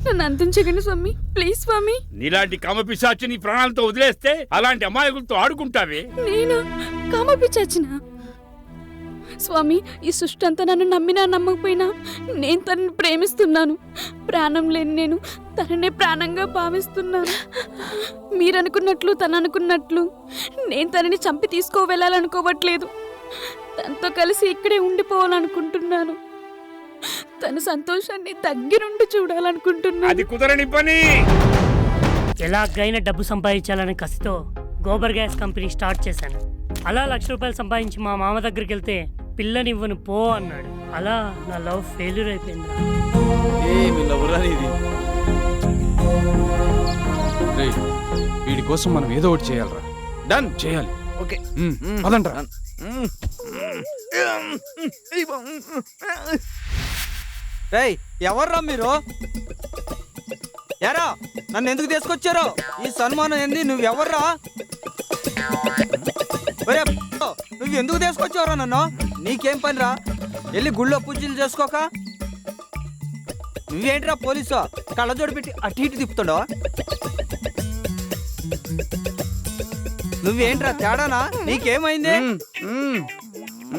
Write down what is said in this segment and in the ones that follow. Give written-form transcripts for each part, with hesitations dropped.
నన్ను అంతం చేయకండి స్వామి, ప్లీజ్ స్వామి. నీలాంటి కామపిశాచిని ప్రాణాలతో వదిలేస్తే అలాంటి అమాయకులతో ఆడుకుంటావే. నేనా కామపిచ్చాచిన? స్వామి, ఈ సృష్టి అంతా నన్ను నమ్మినా నమ్మకపోయినా నేను తనని ప్రేమిస్తున్నాను. ప్రాణం లేని నేను తననే ప్రాణంగా భావిస్తున్నాను. మీరనుకున్నట్లు తను అనుకున్నట్లు నేను తనని చంపి వెళ్ళాలనుకోవట్లేదు. తనతో కలిసి ఇక్కడే ఉండిపోవాలనుకుంటున్నాను. తన సంతోషాన్ని దగ్గరుండి చూడాలనుకుంటున్నాను. అది కుదరని పని. ఎలాగైనా డబ్బు సంపాదించాలనే కసితో గోబర్ గ్యాస్ కంపెనీ స్టార్ట్ చేశాను. అలా 1,00,000 రూపాయలు సంపాదించి మా మామ దగ్గరికి వెళ్తే పిల్లనివ్వను పో అన్నాడు. అలా నా లవ్ ఫెయిల్యూర్ అయిపోయింది. వీడి కోసం మనం ఏదో ఒకటి చేయాలరా. డన్ చేయాలి. ఓకే పదండ్రా. రేయ్, ఎవర్రా మీరు? యారా, నన్ను ఎందుకు తీసుకొచ్చారో? ఈ సన్మానం ఏంది? నువ్వెవర్రా? నువ్వు ఎందుకు తీసుకొచ్చావురా నన్ను? నీకేం పనిరా? వెళ్ళి గుళ్ళో పూజలు చేసుకోక. నువ్వేంట్రా పోలీసు కళ్ళజోడు పెట్టి అటు ఇటు తిప్పుతాడో? నువ్వేంట్రా తేడానా? నీకేమైంది?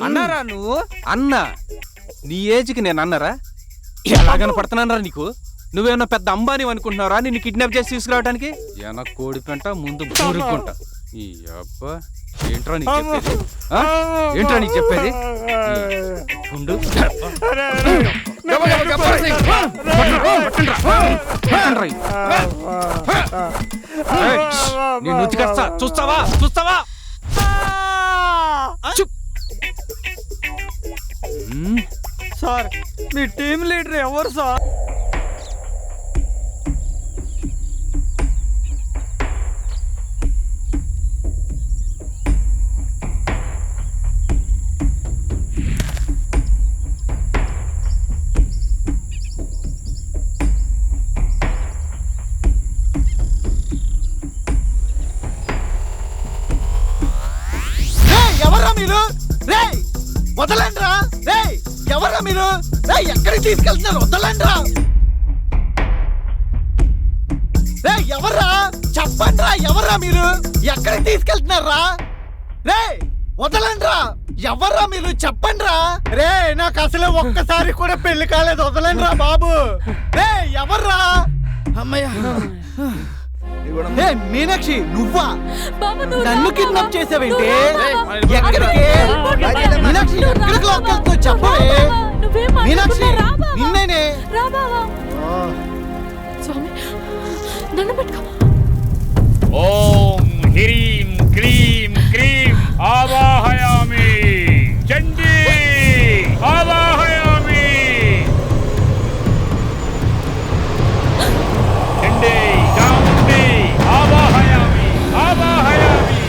అన్నారా నువ్వు? అన్నా? నీ ఏజ్కి నేను అన్నారా? ఎలా కనపడుతున్నానరా నీకు? నువ్వేమన్నా పెద్ద అంబానీ అనుకుంటున్నావురా నిన్ను కిడ్నాప్ చేసి తీసుకురావడానికి? ఏమన్నా కోడి పెంట ముందు బూరుకుంట. ఈ అబ్బా ఏంట్రా నీకు చెప్పేది? ఏంట్రా నీకు చెప్పేది? గుండు నేను ఉతికేస్తా. చూస్తావా చూస్తావా? సార్, మీ టీం లీడర్ ఎవరు సార్? ఎవరా మీరు? రేయ్ వదలండ్రా! రేయ్ ఎవరా మీరు? రేయ్ ఎక్కడికి తీసుకెళ్తున్నారు? వదలండ్రా! రేయ్ ఎవర్రా? చెప్పండ్రా, ఎవరా మీరు? ఎక్కడికి తీసుకెళ్తున్నారా? రేయ్ వదలండ్రా! ఎవర్రా మీరు? చెప్పండ్రా! రే నాకు అసలు ఒక్కసారి కూడా పెళ్లి కాలేదు. వదలండ్రా బాబు! రేయ్ ఎవర్రా? అమ్మయ్య! మీనాక్షి, నువ్వా నన్ను కిడ్నాప్ చేసావేంటి? ఎక్కడికి? మీనాక్షి ఎక్కడికి లాక్కెళ్తావు చెప్పవే? మీనాక్షి నిన్నేనే. స్వామి, నన్ను పెట్టుకో. ఓం హ్రీం క్లీం క్రీం ఆవాహయామి. చండీ ఆవాహయామి. చండీ చాముండి ఆవాహయామి. ఆవాహయామి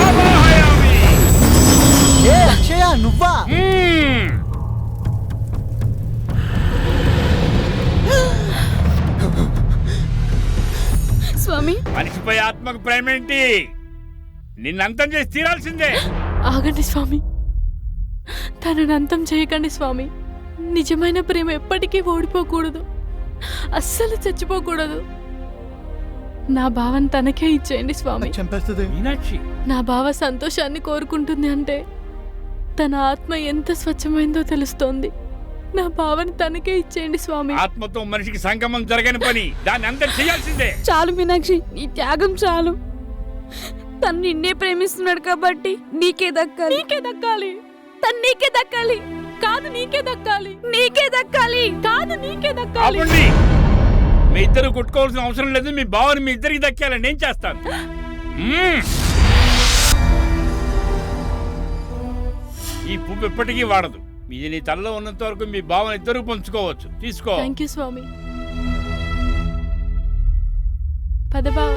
ఆవాహయామి. ఏ అక్షయ, నువ్వా? స్వామి, మనిషిపై ఆత్మకు ప్రేమేంటి? నిన్నంతం చేసి తీరాల్సిందే. ఆగండి స్వామి, తనను అంతం చేయకండి స్వామి. నిజమైన ప్రేమ ఎప్పటికీ ఓడిపోకూడదు, అస్సలు చచ్చిపోకూడదు. నా భావం తనకే ఇచ్చేయండి స్వామి. చంపేస్తుంది మీనాక్షి. నా భావ సంతోషాన్ని కోరుకుంటుంది అంటే తన ఆత్మ ఎంత స్వచ్ఛమైందో తెలుస్తోంది. నా భావన తనకే ఇచ్చేయండి స్వామి. ఆత్మతో మనిషికి సంగమం జరగని పని, దాన్ని అంతా చేయాల్సిందే. చాలు మీనాక్షి, నీ త్యాగం చాలు. తను నిన్నే ప్రేమిస్తున్నాడు కాబట్టి నీకే దక్కాలి. నీకే దక్కాలి. తను నీకే దక్కాలి. కాదు నీకే దక్కాలి. నీకే దక్కాలి. కాదు నీకే దక్కాలి. ఆపండి. మీ ఇద్దరు కొట్టుకోవాల్సిన అవసరం లేదు. మీ బావని మీ ఇద్దరికి దక్కాలని నేను చేస్తాను. ఈ పువ్వు ఎప్పటికీ వాడదు. ఇది నీ తలలో ఉన్నంత వరకు మీ బావని ఇద్దరు పంచుకోవచ్చు. తీసుకో. థాంక్యూ స్వామి. పద బావ.